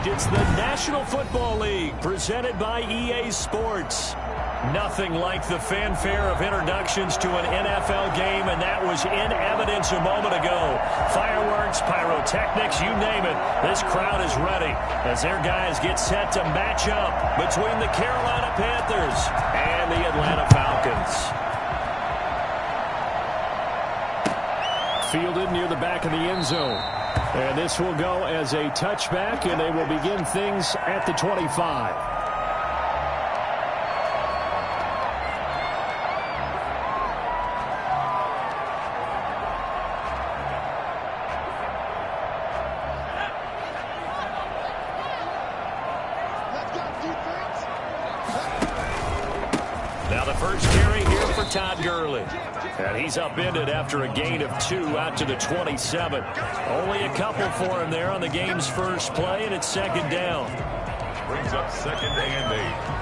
It's the National Football League presented by EA Sports. Nothing like the fanfare of introductions to an NFL game, and that was in evidence a moment ago. Fireworks, pyrotechnics, you name it. This crowd is ready as their guys get set to match up between the Carolina Panthers and the Atlanta Falcons. Fielded near the back of the end zone. And this will go as a touchback, and they will begin things at the 25. Now the first carry here for Todd Gurley. And he's upended after a gain of 2 out to the 27. Only a couple for him there on the game's first play, and it's second down. Brings up second and 8.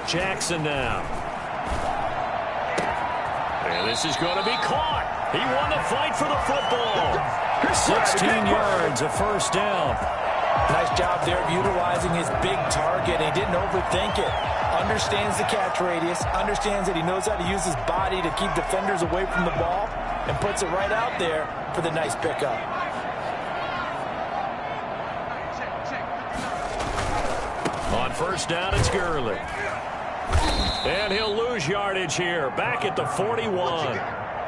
Jackson now. And this is going to be caught. He won the fight for the football. 16 yards, a first down. Nice job there of utilizing his big target. He didn't overthink it. Understands the catch radius. Understands that he knows how to use his body to keep defenders away from the ball. And puts it right out there for the nice pickup. On first down, it's Gurley. And he'll lose yardage here, back at the 41.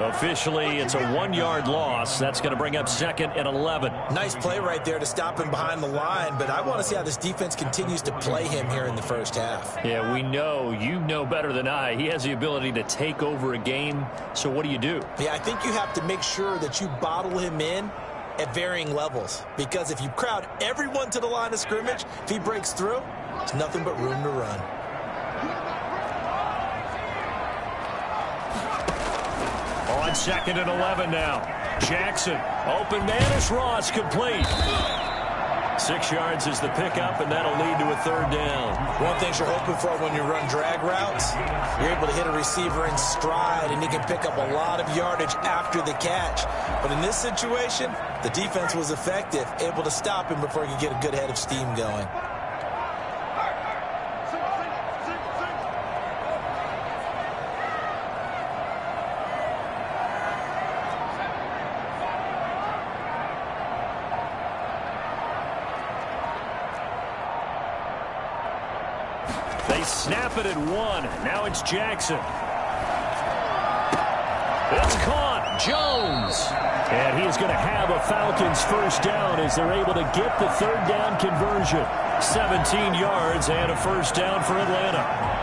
Officially, it's a 1-yard loss. That's going to bring up second and 11. Nice play right there to stop him behind the line, but I want to see how this defense continues to play him here in the first half. Yeah, we know. You know better than I. He has the ability to take over a game, so what do you do? Yeah, I think you have to make sure that you bottle him in at varying levels, because if you crowd everyone to the line of scrimmage, if he breaks through, there's nothing but room to run. On second and 11 now. Jackson, open man is Ross, complete. 6 yards is the pickup, and that'll lead to a third down. One thing you're hoping for when you run drag routes, you're able to hit a receiver in stride, and he can pick up a lot of yardage after the catch. But in this situation, the defense was effective, able to stop him before he could get a good head of steam going. They snap it at 1. Now it's Jackson. It's caught. Jones. And he is going to have a Falcons first down as they're able to get the third down conversion. 17 yards and a first down for Atlanta.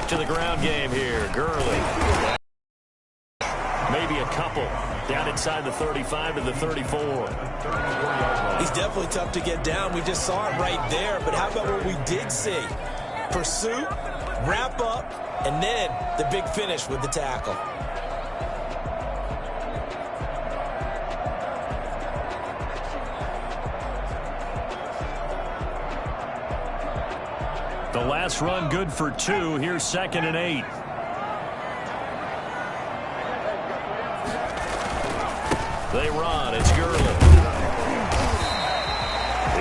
To the ground game here. Gurley. Maybe a couple. Down inside the 35 to the 34. He's definitely tough to get down. We just saw it right there. But how about what we did see? Pursuit, wrap up, and then the big finish with the tackle. The last run good for 2. Here's second and 8. They run. It's Gurley.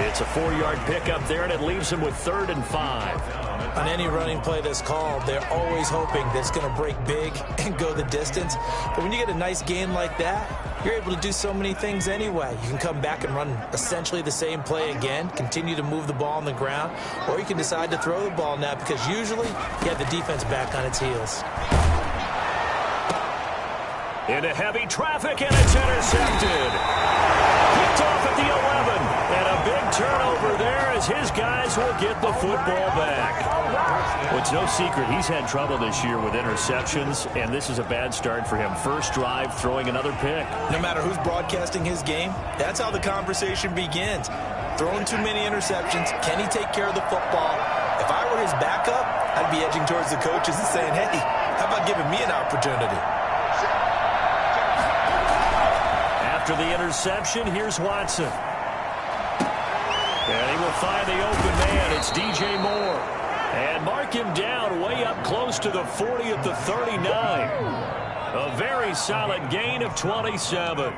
It's a 4-yard pickup there, and it leaves him with 3rd and 5. On any running play that's called, they're always hoping that it's going to break big and go the distance. But when you get a nice gain like that, you're able to do so many things anyway. You can come back and run essentially the same play again, continue to move the ball on the ground, or you can decide to throw the ball now because usually you have the defense back on its heels. Into heavy traffic, and it's intercepted. Picked off at the 11, and a big turnover there as his guys will get the football back. Well, it's no secret he's had trouble this year with interceptions, and this is a bad start for him. First drive, throwing another pick. No matter who's broadcasting his game, that's how the conversation begins. Throwing too many interceptions. Can he take care of the football? If I were his backup, I'd be edging towards the coaches and saying, hey, how about giving me an opportunity? After the interception, here's Watson. And he will find the open man. It's DJ Moore. And mark him down way up close to the 40 at the 39. A very solid gain of 27.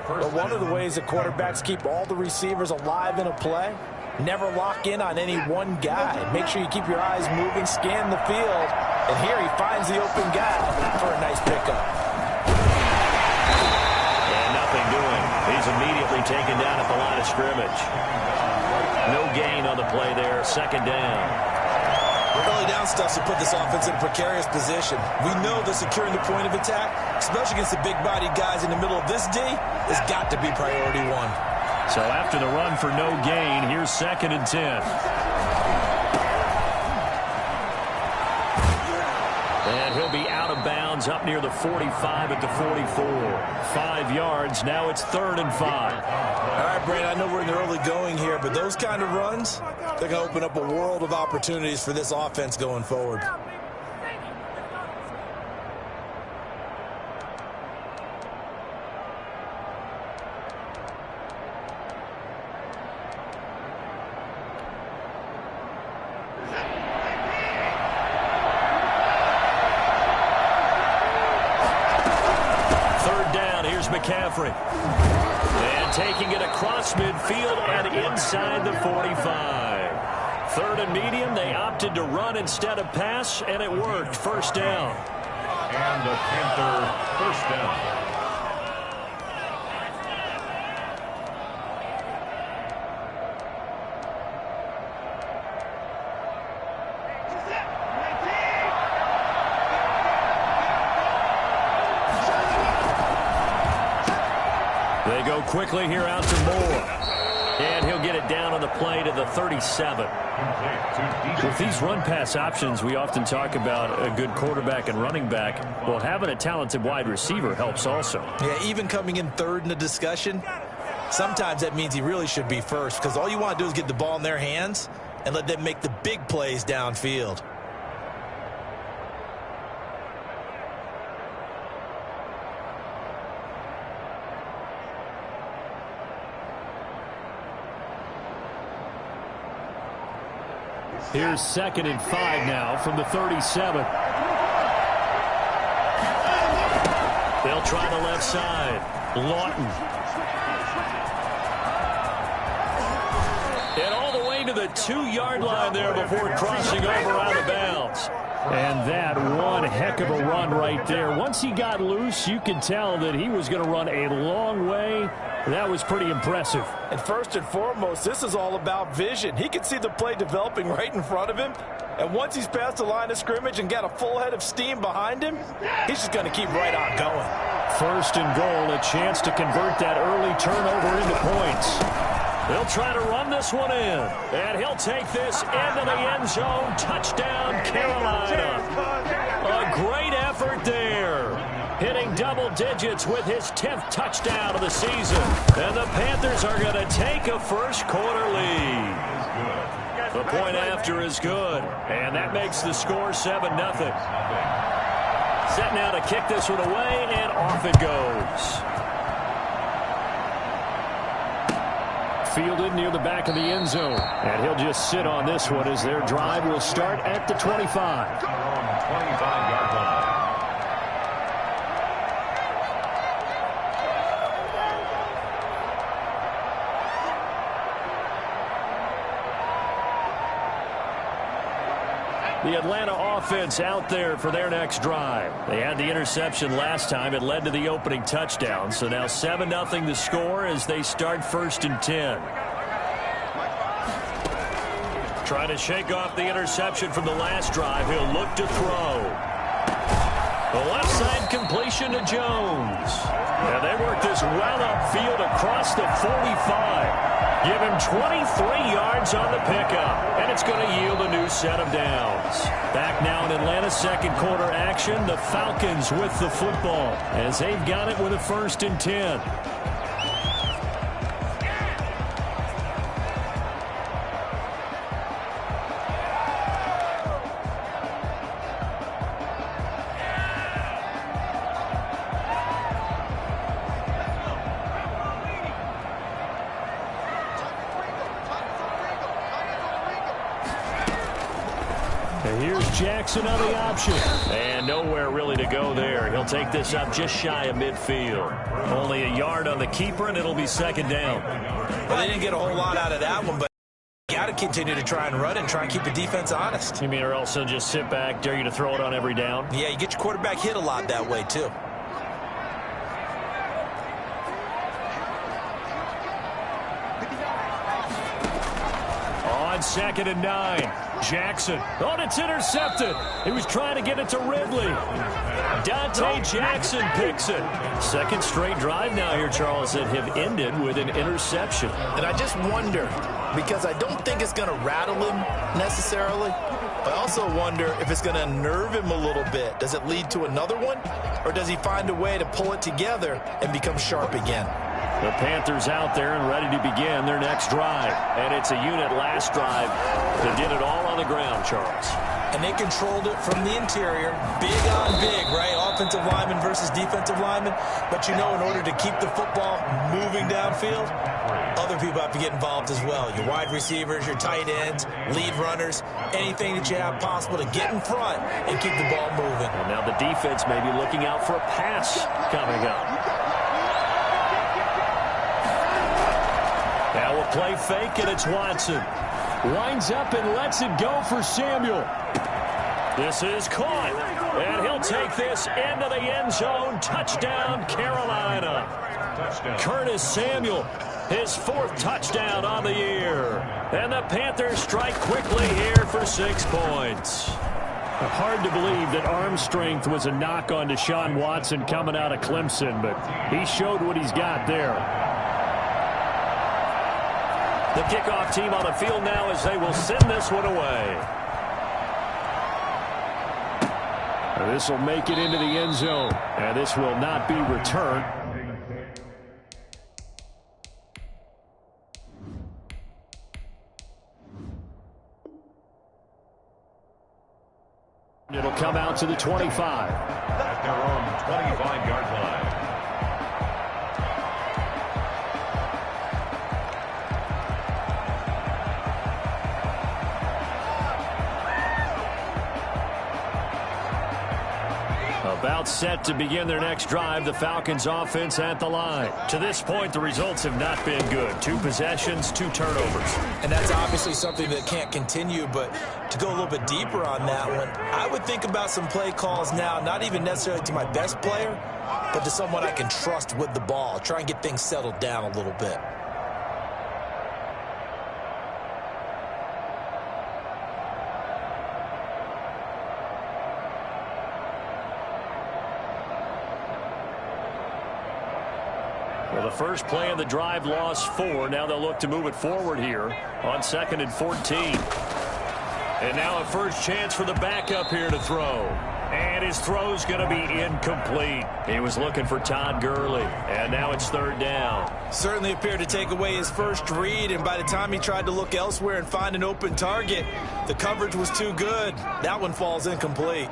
But one of the ways that quarterbacks keep all the receivers alive in a play, never lock in on any one guy. Make sure you keep your eyes moving, scan the field. And here he finds the open guy for a nice pickup. And nothing doing. He's immediately taken down at the line of scrimmage. No gain on the play there. Second down. Early down stuff to put this offense in a precarious position. We know that securing the point of attack, especially against the big-bodied guys in the middle of this D, has got to be priority one. So after the run for no gain, here's 2nd and 10. And he'll be out of bounds up near the 45 at the 44. 5 yards. Now it's 3rd and 5. All right, Brandon, I know we're in the early going here, but those kind of runs, they're going to open up a world of opportunities for this offense going forward. McCaffrey. And taking it across midfield and inside the 45. 3rd and medium. They opted to run instead of pass, and it worked. First down. And the Panther first down. They go quickly here out to Moore. And he'll get it down on the play to the 37. With these run-pass options, we often talk about a good quarterback and running back. Well, having a talented wide receiver helps also. Yeah, even coming in 3rd in the discussion, sometimes that means he really should be first, because all you want to do is get the ball in their hands and let them make the big plays downfield. Here's 2nd and 5 now from the 37. They'll try the left side. Lawton. And all the way to the 2-yard line there before crossing over out of bounds. And that one heck of a run right there. Once he got loose, you could tell that he was going to run a long way. That was pretty impressive. And first and foremost, this is all about vision. He can see the play developing right in front of him. And once he's past the line of scrimmage and got a full head of steam behind him, he's just going to keep right on going. 1st and goal, a chance to convert that early turnover into points. They'll try to run this one in. And he'll take this into the end zone. Touchdown, Carolina. A great effort there. Hitting double digits with his 10th touchdown of the season. And the Panthers are going to take a first-quarter lead. The point after is good. And that makes the score 7-0. Set now to kick this one away, and off it goes. Fielded near the back of the end zone. And he'll just sit on this one as their drive will start at the 25. 25-yard line. The Atlanta offense out there for their next drive. They had the interception last time. It led to the opening touchdown. So now 7-0 the score as they start 1st and 10. Trying to shake off the interception from the last drive. He'll look to throw. The left side completion to Jones. And they work this well upfield across the 45. Give him 23 yards on the pickup, and it's going to yield a new set of downs. Back now in Atlanta's second quarter action, the Falcons with the football as they've got it with a 1st and 10. Here's Jackson on the option. And nowhere really to go there. He'll take this up just shy of midfield. Only a yard on the keeper, and it'll be 2nd down. Well, they didn't get a whole lot out of that one, but you got to continue to try and run and try and keep the defense honest. You mean or else they'll just sit back, dare you to throw it on every down? Yeah, you get your quarterback hit a lot that way, too. On 2nd and 9. Jackson. Oh, it's intercepted. He was trying to get it to Ridley. Dante Jackson picks it. 2nd straight drive now here, Charles, that have ended with an interception. And I just wonder, because I don't think it's going to rattle him necessarily. I also wonder if it's going to unnerve him a little bit. Does it lead to another one? Or does he find a way to pull it together and become sharp again? The Panthers out there and ready to begin their next drive. And it's a unit last drive that did it all on the ground, Charles. And they controlled it from the interior. Big on big, right? Offensive lineman versus defensive lineman. But you know, in order to keep the football moving downfield, other people have to get involved as well. Your wide receivers, your tight ends, lead runners, anything that you have possible to get in front and keep the ball moving. Well, now the defense may be looking out for a pass coming up. Now a play fake, and it's Watson. Winds up and lets it go for Samuel. This is caught, and he'll take this into the end zone. Touchdown, Carolina. Curtis Samuel, his 4th touchdown on the year. And the Panthers strike quickly here for 6 points. Hard to believe that arm strength was a knock on Deshaun Watson coming out of Clemson, but he showed what he's got there. The kickoff team on the field now as they will send this one away. This will make it into the end zone, and this will not be returned. It'll come out to the 25. At their own 25-yard line. About set to begin their next drive, the Falcons offense at the line. To this point, the results have not been good. 2 possessions, 2 turnovers. And that's obviously something that can't continue, but to go a little bit deeper on that one, I would think about some play calls now, not even necessarily to my best player, but to someone I can trust with the ball. Try and get things settled down a little bit. Well, the first play of the drive lost 4. Now they'll look to move it forward here on 2nd and 14. And now a first chance for the backup here to throw. And his throw's going to be incomplete. He was looking for Todd Gurley, and now it's 3rd down. Certainly appeared to take away his first read, and by the time he tried to look elsewhere and find an open target, the coverage was too good. That one falls incomplete.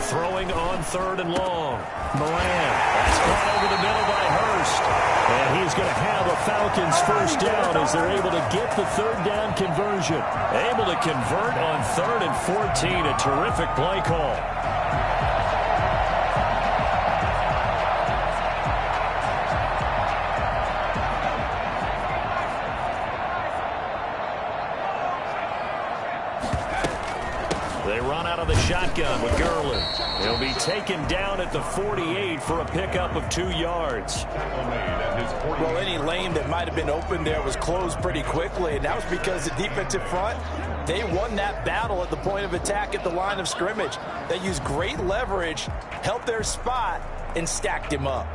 Throwing on 3rd and long. Moran. That's caught over the middle by Hurst. And he's going to have a Falcons first down as they're able to get the 3rd down conversion. Able to convert on 3rd and 14. A terrific play call. They run out of the shotgun with Gurley. He'll be taken down at the 48 for a pickup of 2 yards. Well, any lane that might have been open there was closed pretty quickly, and that was because the defensive front, they won that battle at the point of attack at the line of scrimmage. They used great leverage, held their spot, and stacked him up.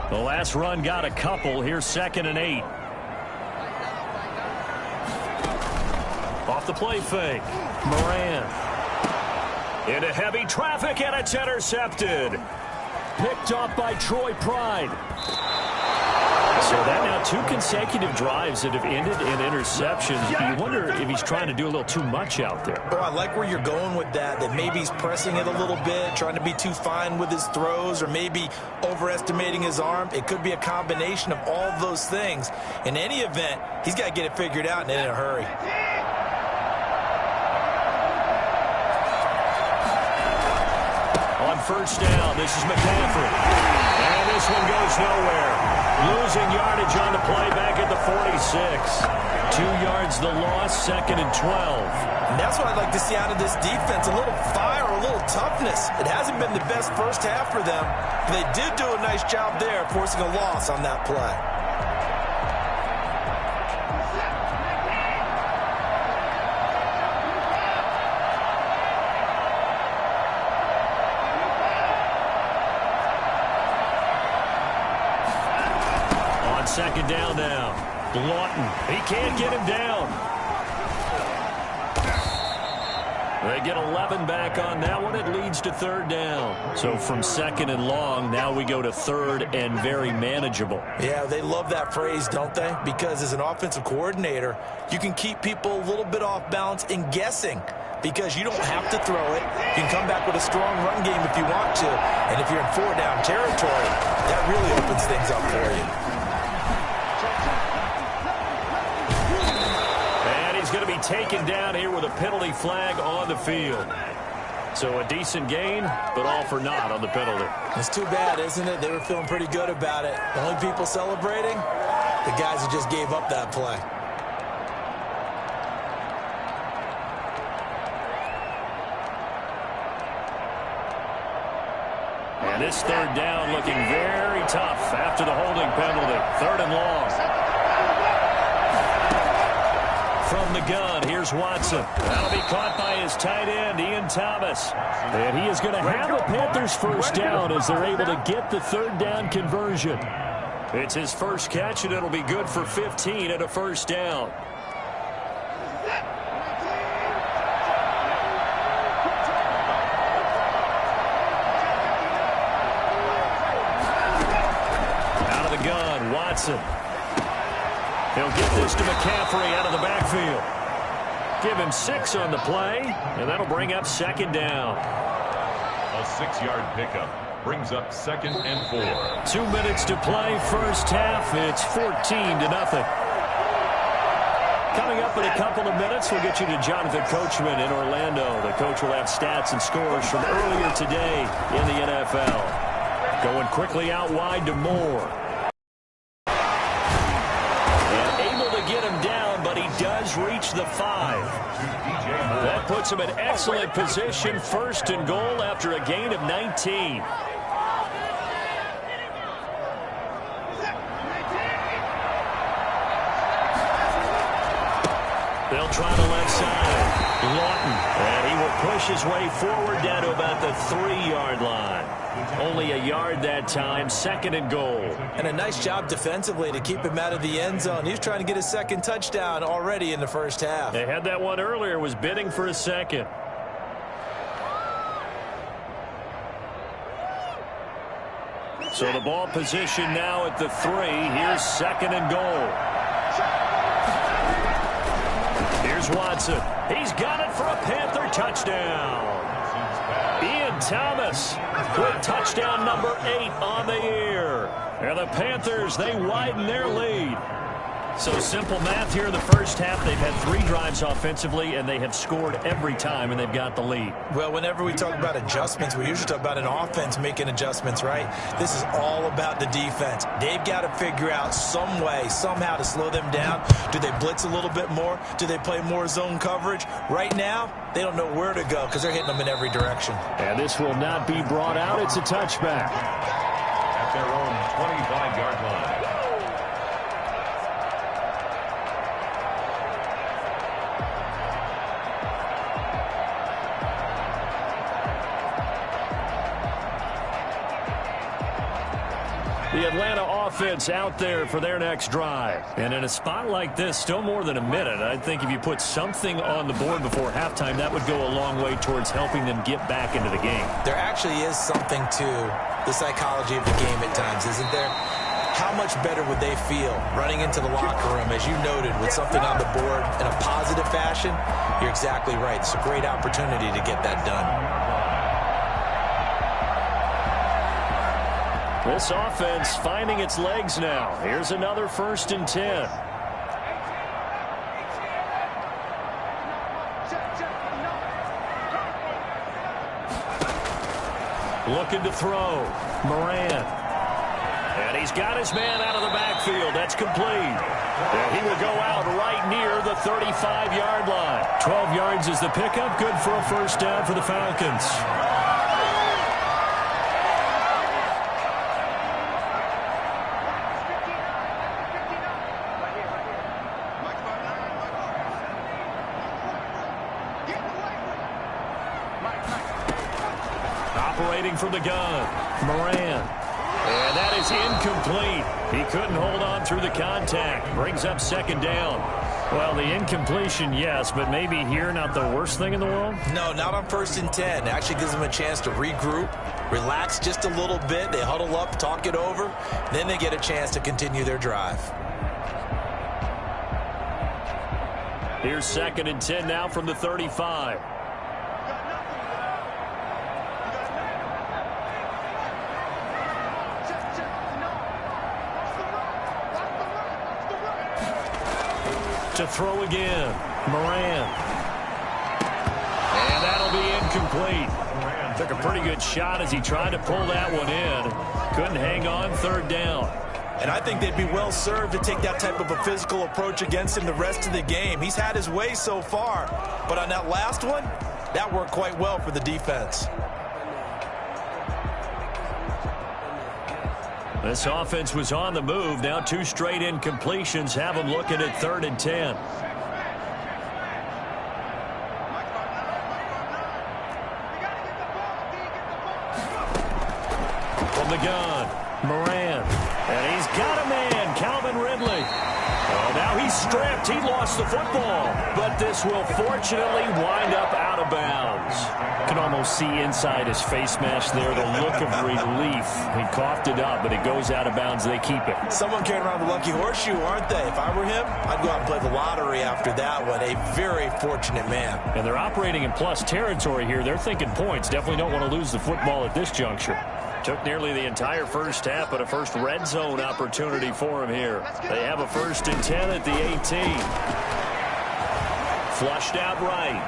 The last run got a couple. Here's 2nd and 8. Off the play fake. Moran. Into heavy traffic, and it's intercepted. Picked off by Troy Pride. So that now 2 consecutive drives that have ended in interceptions. You wonder if he's trying to do a little too much out there. Oh, I like where you're going with that maybe he's pressing it a little bit, trying to be too fine with his throws, or maybe overestimating his arm. It could be a combination of all of those things. In any event, he's got to get it figured out and in a hurry. On 1st down, this is McCaffrey. And this one goes nowhere. Losing yardage on the play back at the 46. 2 yards the loss, 2nd and 12. And that's what I'd like to see out of this defense, a little fire, a little toughness. It hasn't been the best first half for them, but they did do a nice job there forcing a loss on that play. On 2nd down now. Lawton. He can't get him down. They get 11 back on that one. It leads to 3rd down. So from 2nd and long, now we go to 3rd and very manageable. Yeah, they love that phrase, don't they? Because as an offensive coordinator, you can keep people a little bit off balance and guessing, because you don't have to throw it. You can come back with a strong run game if you want to. And if you're in 4-down territory, that really opens things up for you. Going to be taken down here with a penalty flag on the field. So a decent gain, but all for naught on the penalty. It's too bad, isn't it? They were feeling pretty good about it. The only people celebrating, the guys who just gave up that play. And this 3rd down looking very tough after the holding penalty. 3rd and long. From the gun, here's Watson. That'll be caught by his tight end, Ian Thomas. And he is going to have the Panthers' 1st down as they're able to get the 3rd down conversion. It's his first catch, and it'll be good for 15 at a 1st down. Out of the gun, Watson. He'll get this to McCaffrey out of the backfield. Give him 6 on the play, and that'll bring up 2nd down. A 6-yard pickup brings up 2nd and 4. 2 minutes to play, first half. It's 14-0. Coming up in a couple of minutes, we'll get you to Jonathan Coachman in Orlando. The coach will have stats and scores from earlier today in the NFL. Going quickly out wide to Moore. Get him down, but he does reach the 5. That puts him in excellent position, 1st and goal after a gain of 19. They'll try the left side. Lawton, and he will push his way forward down to about the 3-yard line. Only a yard that time, 2nd and goal. And a nice job defensively to keep him out of the end zone. He was trying to get his 2nd touchdown already in the first half. They had that one earlier, was bidding for a 2nd. So the ball position now at the 3. Here's 2nd and goal. Here's Watson. He's got it for a Panther touchdown. Ian Thomas with touchdown number 8 on the year. And the Panthers, they widen their lead. So simple math here in the first half. They've had 3 drives offensively, and they have scored every time, and they've got the lead. Well, whenever we talk about adjustments, we usually talk about an offense making adjustments, right? This is all about the defense. They've got to figure out some way, somehow to slow them down. Do they blitz a little bit more? Do they play more zone coverage? Right now, they don't know where to go because they're hitting them in every direction. And this will not be brought out. It's a touchback. At their own 25-yard line. The Atlanta offense out there for their next drive. And in a spot like this, still more than a minute, I think if you put something on the board before halftime, that would go a long way towards helping them get back into the game. There actually is something to the psychology of the game at times, isn't there? How much better would they feel running into the locker room, as you noted, with something on the board in a positive fashion? You're exactly right. It's a great opportunity to get that done. This offense finding its legs now. Here's another 1st and 10. Looking to throw. Moran. And he's got his man out of the backfield. That's complete. And he will go out right near the 35-yard line. 12 yards is the pickup. Good for a 1st down for the Falcons. Operating from the gun, Moran. And that is incomplete. He couldn't hold on through the contact. Brings up 2nd down. Well, the incompletion, yes, but maybe here not the worst thing in the world? No, not on 1st and 10. It actually gives them a chance to regroup, relax just a little bit. They huddle up, talk it over. Then they get a chance to continue their drive. Here's 2nd and 10 now from the 35. To throw again, Moran. And that'll be incomplete. Took a pretty good shot as he tried to pull that one in. Couldn't hang on, 3rd down. And I think they'd be well served to take that type of a physical approach against him the rest of the game. He's had his way so far, but on that last one, that worked quite well for the defense. This offense was on the move. Now 2 straight incompletions have them looking at 3rd and 10. From the gun, Moran. And he's got a man, Calvin Ridley. Oh, now he's stripped. He lost the football. But this will fortunately wind up out of bounds. You can almost see inside his face mask there the look of relief. He coughed it up, but it goes out of bounds. They keep it. Someone carrying around the lucky horseshoe, aren't they? If I were him, I'd go out and play the lottery after that one. A very fortunate man. And they're operating in plus territory here. They're thinking points. Definitely don't want to lose the football at this juncture. Took nearly the entire first half, but a first red zone opportunity for him here. They have a 1st and 10 at the 18. Flushed out right.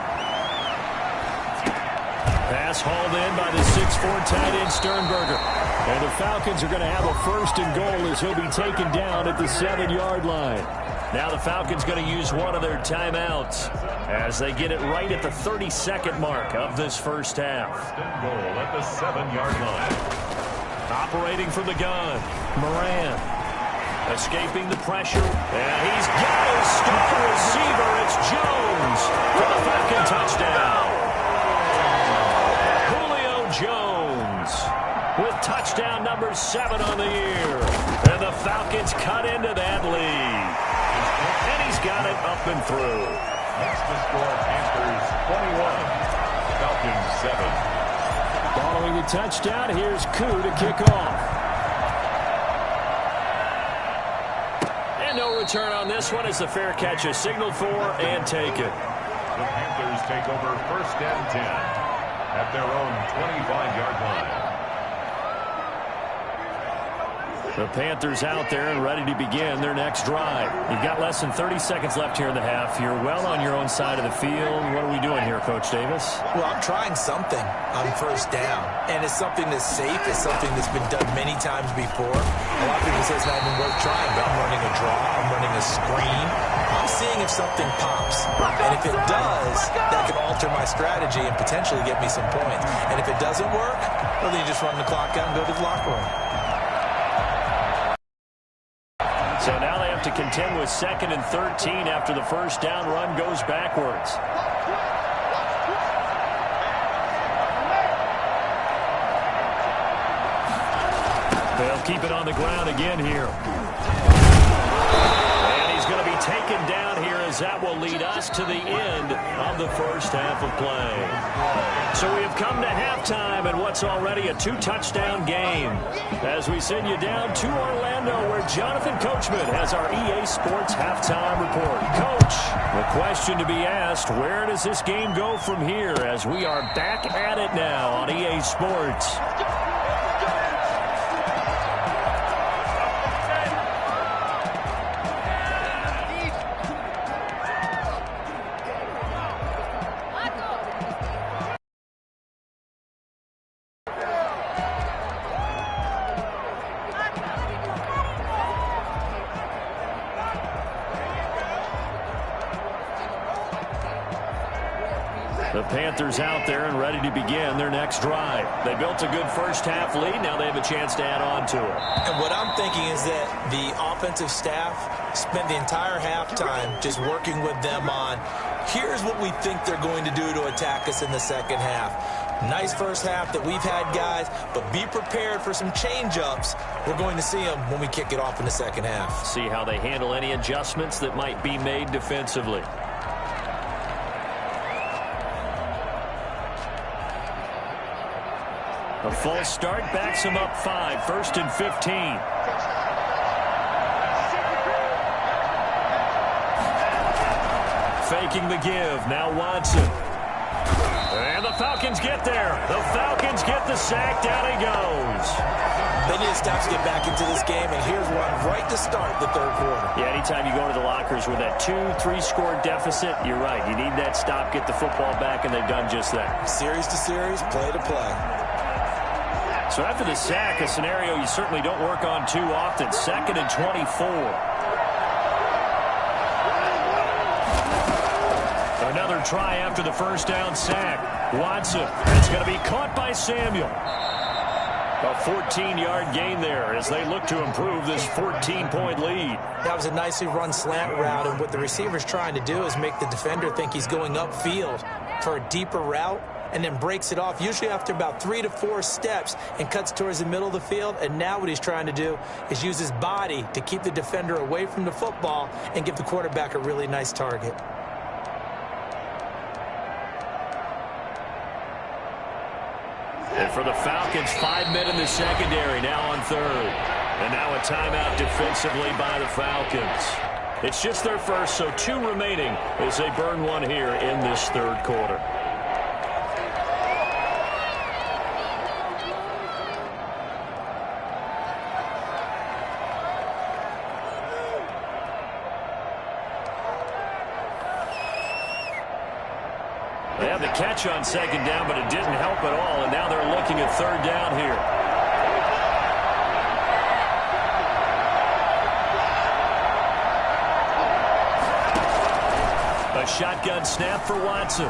Pass hauled in by the 6'4" tight end Sternberger. And the Falcons are going to have a 1st and goal as he'll be taken down at the 7-yard line. Now the Falcons going to use one of their timeouts as they get it right at the 32nd mark of this first half. Goal at the 7-yard line. Operating from the gun, Moran. Escaping the pressure. And he's got his star receiver. It's Jones for the Falcon touchdown. Julio Jones with touchdown number 7 on the year. And the Falcons cut into that lead. And he's got it up and through. Next to score, Panthers 21, Falcons 7. Following the touchdown, here's Koo to kick off. And no return on this one as the fair catch is signaled for and taken. The Panthers take over 1st and 10 at their own 25-yard line. The Panthers out there and ready to begin their next drive. You've got less than 30 seconds left here in the half. You're well on your own side of the field. What are we doing here, Coach Davis? Well, I'm trying something on first down, and it's something that's safe. It's something that's been done many times before. A lot of people say it's not even worth trying, but I'm running a draw. I'm running a screen. I'm seeing if something pops. And if it does, that could alter my strategy and potentially get me some points. And if it doesn't work, well, then you just run the clock out and go to the locker room. So now they have to contend with 2nd and 13 after the first down run goes backwards. They'll keep it on the ground again here. And he's going to be taken down here as that will lead us to the end of the first half of play. So we have come to halftime in what's already a 2-touchdown game. As we send you down to Orlando, where Jonathan Coachman has our EA Sports halftime report. Coach, the question to be asked, where does this game go from here as we are back at it now on EA Sports? The Panthers out there and ready to begin their next drive. They built a good first half lead. Now they have a chance to add on to it. And what I'm thinking is that the offensive staff spent the entire halftime just working with them on, here's what we think they're going to do to attack us in the second half. Nice first half that we've had, guys, but be prepared for some change-ups. We're going to see them when we kick it off in the second half. See how they handle any adjustments that might be made defensively. A false start backs him up 5, 1st and 15. Faking the give. Now Watson. And the Falcons get there. The Falcons get the sack. Down he goes. They need to stop to get back into this game, and here's one right to start the third quarter. Yeah, anytime you go to the lockers with that 2-3 score deficit, you're right. You need that stop, get the football back, and they've done just that. Series to series, play to play. So after the sack, a scenario you certainly don't work on too often. 2nd and 24. Another try after the first down sack. Watson. It's going to be caught by Samuel. A 14-yard gain there as they look to improve this 14-point lead. That was a nicely run slant route, and what the receiver's trying to do is make the defender think he's going upfield for a deeper route, and then breaks it off, usually after about 3 to 4 steps, and cuts towards the middle of the field. And now what he's trying to do is use his body to keep the defender away from the football and give the quarterback a really nice target. And for the Falcons, 5 men in the secondary, now on 3rd. And now a timeout defensively by the Falcons. It's just their first, so 2 remaining as they burn one here in this third quarter. They have the catch on 2nd down, but it didn't help at all, and now they're looking at 3rd down here. A shotgun snap for Watson.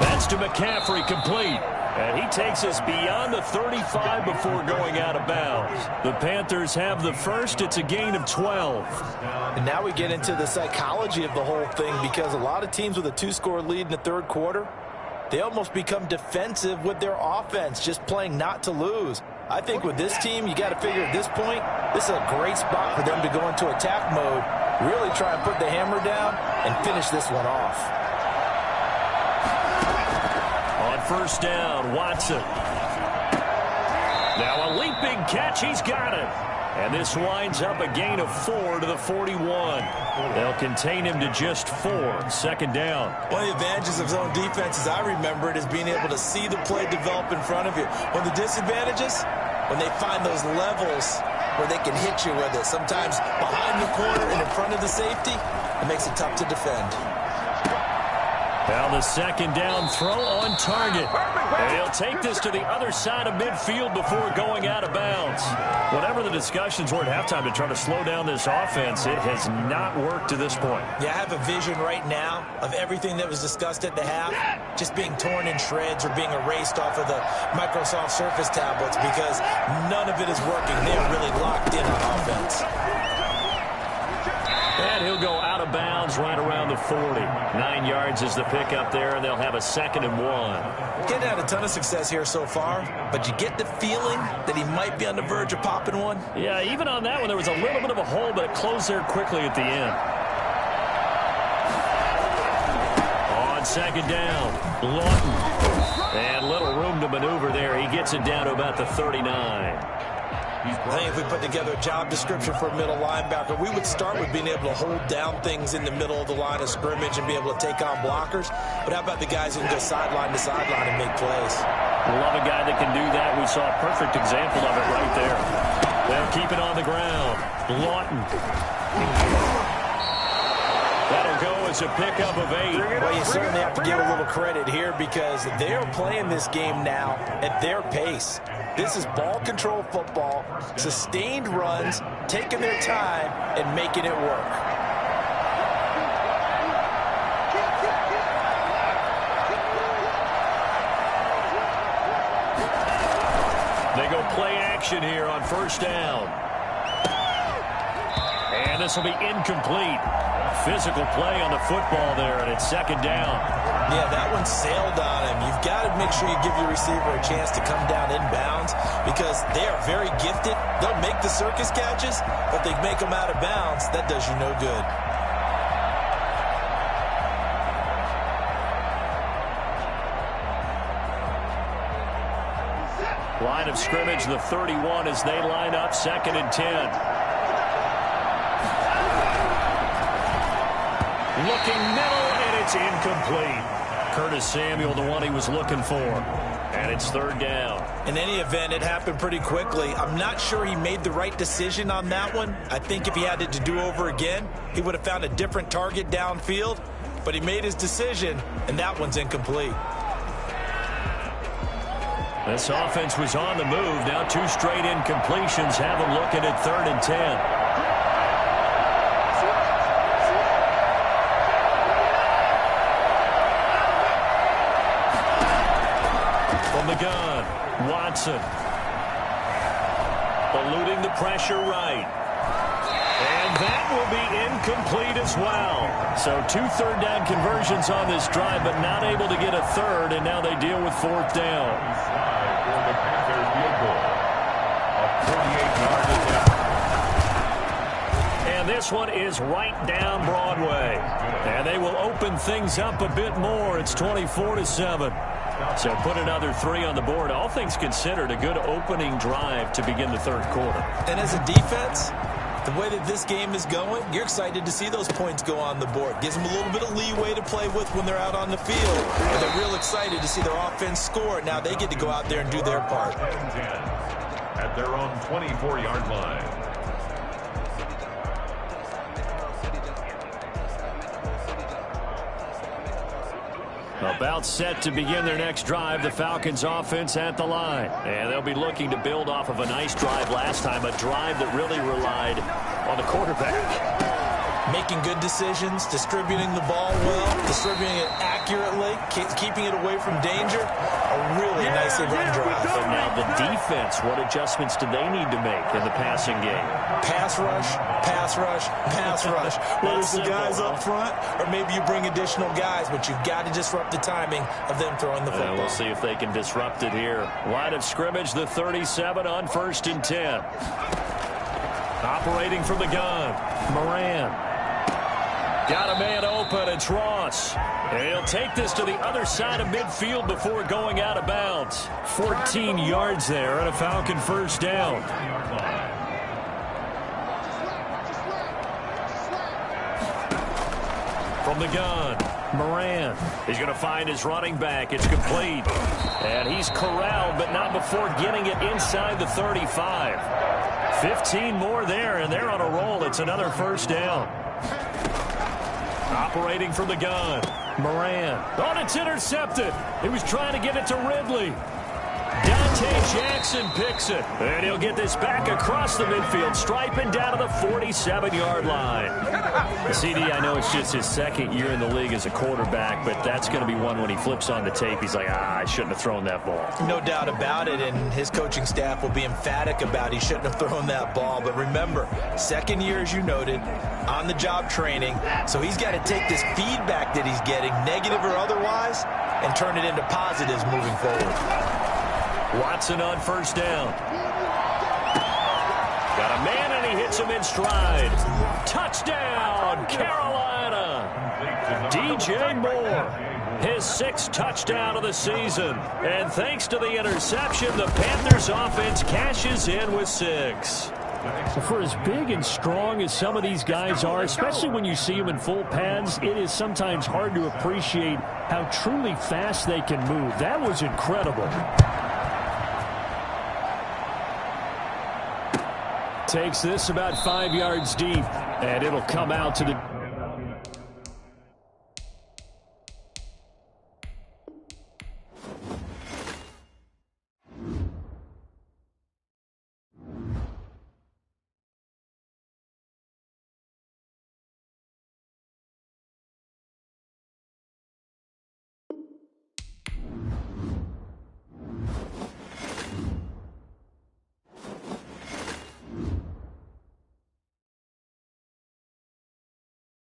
That's to McCaffrey, complete. And he takes us beyond the 35 before going out of bounds. The Panthers have the first. It's a gain of 12. And now we get into the psychology of the whole thing, because a lot of teams with a 2-score lead in the third quarter, they almost become defensive with their offense, just playing not to lose. I think with this team, you got to figure at this point, this is a great spot for them to go into attack mode, really try and put the hammer down and finish this one off. On first down, Watson. Now a leaping catch. He's got it. And this winds up a gain of 4 to the 41. They'll contain him to just 4. 2nd down. One of the advantages of zone defense, as I remember it, is being able to see the play develop in front of you. One of the disadvantages, when they find those levels where they can hit you with it. Sometimes behind the corner and in front of the safety, it makes it tough to defend. Now the second down throw on target. And he'll take this to the other side of midfield before going out of bounds. Whatever the discussions were at halftime to try to slow down this offense, it has not worked to this point. Yeah, I have a vision right now of everything that was discussed at the half just being torn in shreds or being erased off of the Microsoft Surface tablets because none of it is working. They're really locked in on offense. And he'll go out of bounds right around the 40. 9 yards is the pickup there, and they'll have a 2nd and 1. Getting had a ton of success here so far, but you get the feeling that he might be on the verge of popping one. Yeah, even on that one, there was a little bit of a hole, but it closed there quickly at the end. On 2nd down, Lawton. And little room to maneuver there. He gets it down to about the 39. I think if we put together a job description for a middle linebacker, we would start with being able to hold down things in the middle of the line of scrimmage and be able to take on blockers. But how about the guys who can go sideline to sideline and make plays? Love a guy that can do that. We saw a perfect example of it right there. They'll keep it on the ground. Lawton. That'll go as a pickup of 8. Well, you certainly have to give a little credit here because they're playing this game now at their pace. This is ball control football, sustained runs, taking their time, and making it work. They go play action here on 1st down. And this will be incomplete. Physical play on the football there, and it's 2nd down. Yeah, that one sailed on him. You've got to make sure you give your receiver a chance to come down inbounds because they are very gifted. They'll make the circus catches, but they make them out of bounds. That does you no good. Line of scrimmage, the 31 as they line up, 2nd and 10. Looking middle, and it's incomplete. Curtis Samuel, the one he was looking for. And it's 3rd down. In any event, it happened pretty quickly. I'm not sure he made the right decision on that one. I think if he had it to do over again, he would have found a different target downfield. But he made his decision, and that one's incomplete. This offense was on the move. Now 2 straight incompletions have them looking at 3rd and 10. From the gun, Watson. Eluding the pressure right. And that will be incomplete as well. So 2 3rd down conversions on this drive, but not able to get a 3rd, and now they deal with 4th down. For the Panthers field goal. A 48-yard attempt. And this one is right down Broadway. And they will open things up a bit more. It's 24-7. So put another 3 on the board. All things considered, a good opening drive to begin the 3rd quarter. And as a defense, the way that this game is going, you're excited to see those points go on the board. Gives them a little bit of leeway to play with when they're out on the field. And they're real excited to see their offense score. Now they get to go out there and do their part. 10 at their own 24-yard line. About set to begin their next drive, the Falcons offense at the line. And they'll be looking to build off of a nice drive last time, a drive that really relied on the quarterback. Making good decisions, distributing the ball well, distributing it accurately, keeping it away from danger. A really nicely run drive. But now the defense, what adjustments do they need to make in the passing game? Pass rush, pass rush, pass rush. Whether it's the guys up front or maybe you bring additional guys, but you've got to disrupt the timing of them throwing the football. We'll see if they can disrupt it here. Line of scrimmage, the 37 on 1st and 10. Operating from the gun, Moran. Got a man open, it's Ross. And he'll take this to the other side of midfield before going out of bounds. 14 yards there and a Falcon 1st down. From the gun, Moran. He's going to find his running back. It's complete. And he's corralled, but not before getting it inside the 35. 15 more there, and they're on a roll. It's another first down. Operating from the gun. Moran. Oh, it's intercepted. He was trying to get it to Ridley. Dante Jackson picks it. And he'll get this back across the midfield, striping down to the 47-yard line. CD, I know it's just his second year in the league as a quarterback, but that's going to be one when he flips on the tape. He's like, I shouldn't have thrown that ball. No doubt about it, and his coaching staff will be emphatic about he shouldn't have thrown that ball. But remember, second year, as you noted, on-the-job training, so he's got to take this feedback that he's getting, negative or otherwise, and turn it into positives moving forward. Watson on first down. Got a man, and he hits him in stride. Touchdown, Carolina. DJ Moore, his 6th touchdown of the season. And thanks to the interception, the Panthers offense cashes in with 6. For as big and strong as some of these guys are, especially when you see them in full pads, it is sometimes hard to appreciate how truly fast they can move. That was incredible. Takes this about 5 yards deep, and it'll come out to the